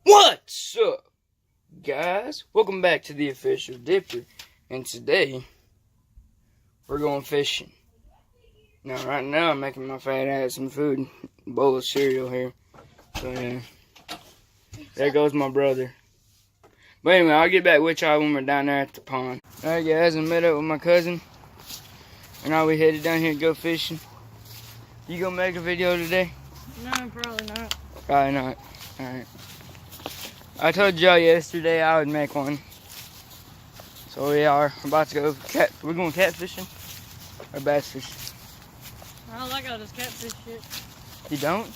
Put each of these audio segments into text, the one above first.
What's up, guys? Welcome back to the Official Dipper, and today we're going fishing. Now, right now, I'm making my fat ass some food, a bowl of cereal here. So yeah, there goes my brother. But anyway, I'll get back with y'all when we're down there at the pond. All right, guys, I met up with my cousin, and now we headed down here to go fishing. You gonna make a video today? No, probably not. Probably not. All right. I told y'all yesterday I would make one. So we are about to go we're going catfishing or bass fishing. I don't like all this catfish shit. You don't?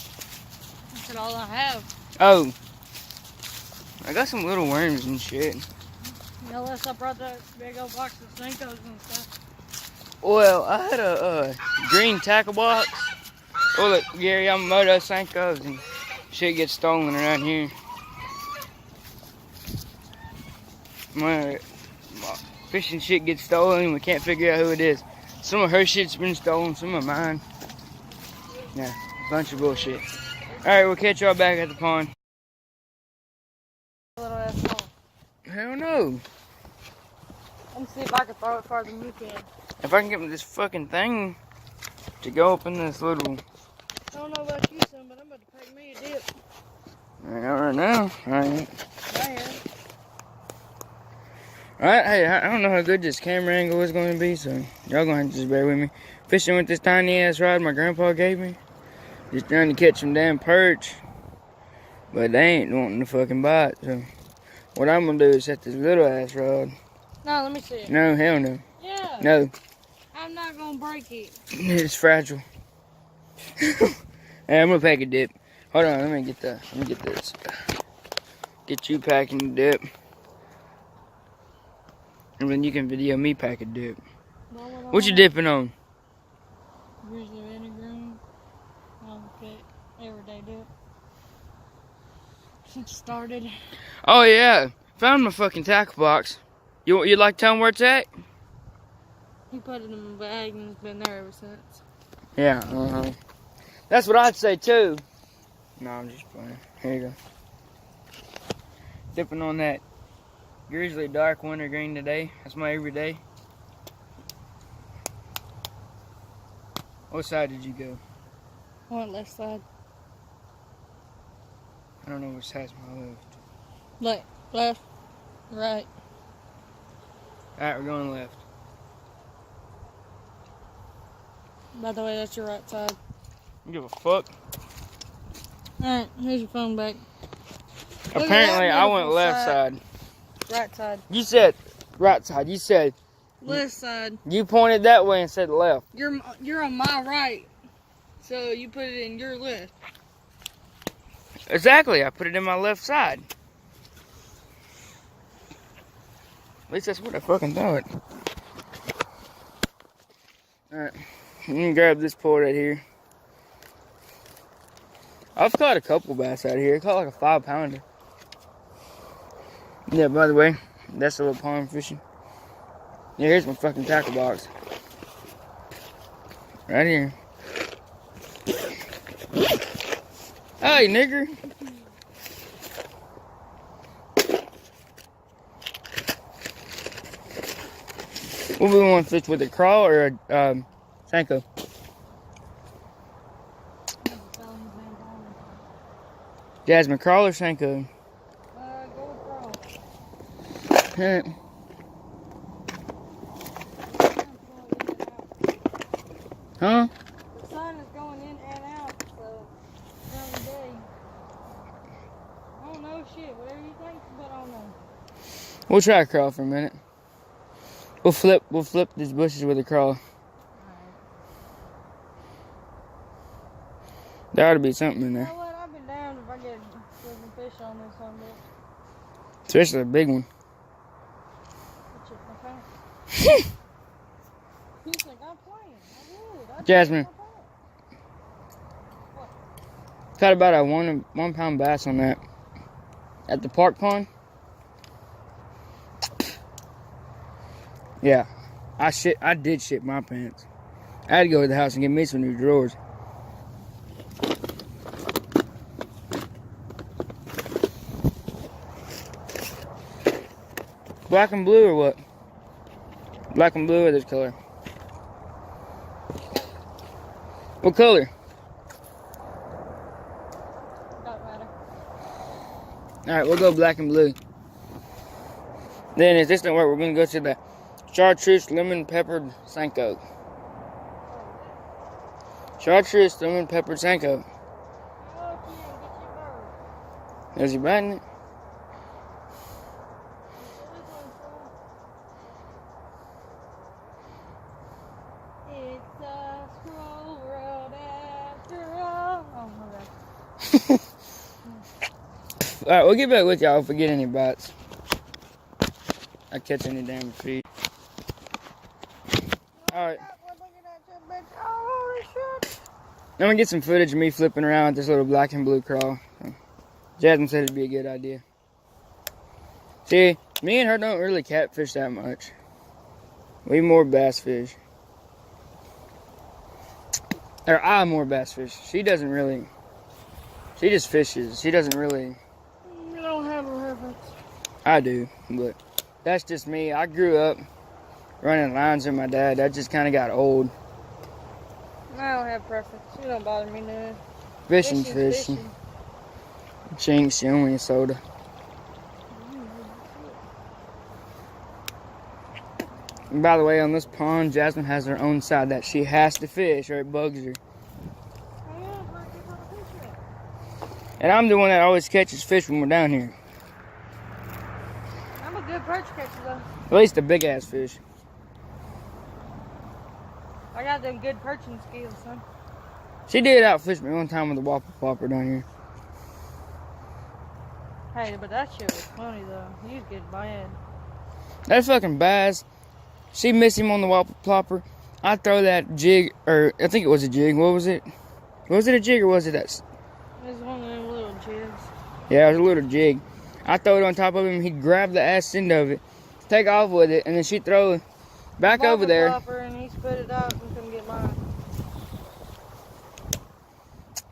That's all I have. Oh. I got some little worms and shit. Unless I brought that big old box of Senkos and stuff. Well, I had a green tackle box. Oh look, Gary, Yamamoto Senkos and shit gets stolen around here. My fishing shit gets stolen and we can't figure out who it is. Some of her shit's been stolen, some of mine. Yeah, bunch of bullshit. Alright, we'll catch y'all back at the pond. Little ass ball. Hell no. Let me see if I can throw it farther than you can. If I can get this fucking thing to go up in this little... I don't know about you, son, but I'm about to take me a dip. Right now. Alright. Right here. Alright, hey, I don't know how good this camera angle is going to be, so y'all going to have to just bear with me. Fishing with this tiny ass rod my grandpa gave me. Just trying to catch some damn perch. But they ain't wanting to fucking bite, so what I'm going to do is set this little ass rod. No, let me see it. No, hell no. Yeah. No. I'm not going to break it. It's fragile. Hey, I'm going to pack a dip. Hold on, let me get this. Get you packing the dip. And then you can video me pack a dip. What you dipping on? Grizzly vinegar. Okay, everyday dip. Since started. Oh yeah, found my fucking tackle box. You like to tell him where it's at? He put it in my bag and it's been there ever since. Yeah, That's what I'd say too. No, I'm just playing. Here you go. Dipping on that Grizzly dark wintergreen today. That's my everyday. What side did you go? I went left side. I don't know which side's my left. Left, right. Alright, we're going left. By the way, that's your right side. You give a fuck? Alright, here's your phone back. Apparently, I went left side. Right side. You said right side. You said Left side. you pointed that way and said left. You're on my right, so you put it in your left. Exactly. I put it in my left side. At least that's what I fucking thought. Alright. I'm gonna grab this pole right here. I've caught a couple bass out of here. I caught like a 5-pounder. Yeah, by the way, that's a little pond fishing. Yeah, here's my fucking tackle box. Right here. Hey, nigger. What we want to fish with, a crawl or a Senko? Jasmine, crawl or Senko? Go Huh? The sun is going in and out, so during the day. I don't know shit, whatever you think, but I don't know. We'll try a crawl for a minute. We'll flip these bushes with a crawl. There ought to be something in You there. know what? I've been down if I get some fish on this one, but Especially a big one. okay. You think I'm playing? I would. Jasmine. Caught about a 1 pound bass on that. At the park pond. Yeah. I did shit my pants. I had to go to the house and get me some new drawers. Black and blue or what? Black and blue or this color? What color? Don't matter. Alright, we'll go black and blue. Then if this don't work, we're gonna go to the chartreuse lemon peppered Sanko. Chartreuse lemon peppered Sanko. Oh, yeah, get your bird. Is he biting it? It's a scroll world after all. Oh my god. Alright, we'll get back with y'all if we get any bites. I catch any damn feet. Alright. I'm gonna get some footage of me flipping around with this little black and blue crawl. Jasmine said it'd be a good idea. See, me and her don't really catfish that much. We more bass fish. Or I more bass fish. She doesn't really. She just fishes. She doesn't really. You don't have a reference. I do, but that's just me. I grew up running lines with my dad. That just kind of got old. I don't have preference. You don't bother me none. Fishing. Fishing. Chinks, you only a soda. And by the way, on this pond, Jasmine has her own side that she has to fish or it bugs her. And I'm the one that always catches fish when we're down here. I'm a good perch catcher though. At least the big ass fish. I got them good perching skills, son. She did outfish me one time with a whopper plopper down here. Hey, but that shit was funny though. He was getting bad. That fucking bass. She missed him on the whopper plopper. I throw that jig, or I think it was a jig. What was it? Was it a jig or was it that? It was one of them little jigs. Yeah, it was a little jig. I throw it on top of him. He grabbed the ass end of it, take off with it, and then she throw it back over there. And he spit it out and couldn't get mine.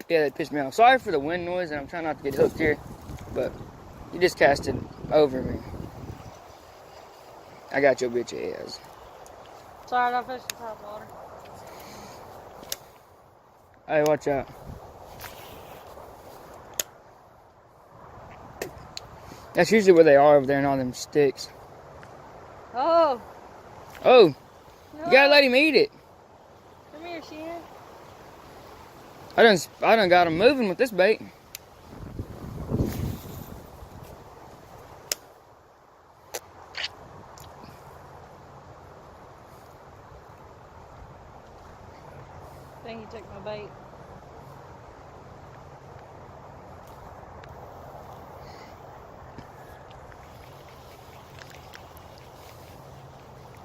Yeah, that pissed me off. Sorry for the wind noise, and I'm trying not to get hooked here, but you just casted over me. I got your bitch ass. Sorry, I fished the top water. Hey, watch out. That's usually where they are over there in all them sticks. Oh! Oh, No. you gotta let him eat it. Come here, Sheehan. I done got him moving with this bait. I think he took my bait.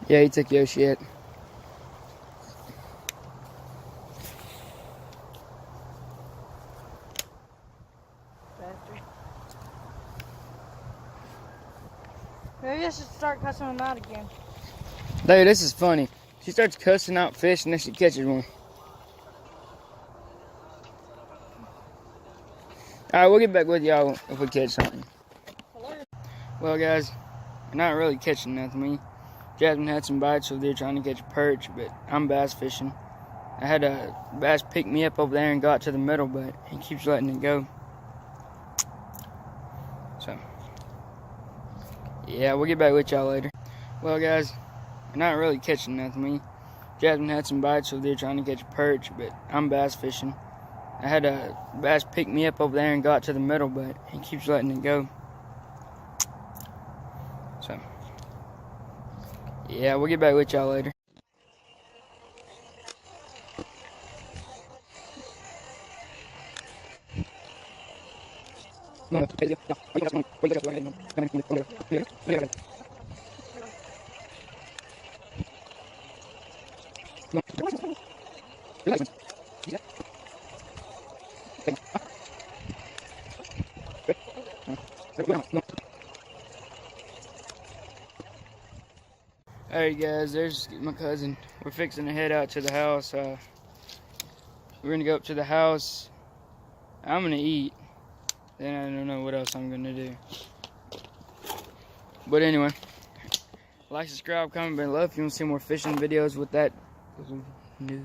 Yeah, he took your shit. Bastard. Maybe I should start cussing him out again. Dude, this is funny. She starts cussing out fish and then she catches one. Alright, we'll get back with y'all if we catch something. Well, guys, we're not really catching nothing. Jasmine had some bites over there trying to catch a perch, but I'm bass fishing. I had a bass pick me up over there and got to the middle, but he keeps letting it go. So, yeah, we'll get back with y'all later. Well, guys, we're not really catching nothing. Jasmine had some bites over there trying to catch a perch, but I'm bass fishing. I had a bass pick me up over there and got to the middle, but he keeps letting it go. So, yeah, we'll get back with y'all later. Alright guys, there's my cousin. We're fixing to head out to the house. We're gonna go up to the house. I'm gonna eat. Then I don't know what else I'm gonna do. But anyway, Like, subscribe, comment below if you want to see more fishing videos with that new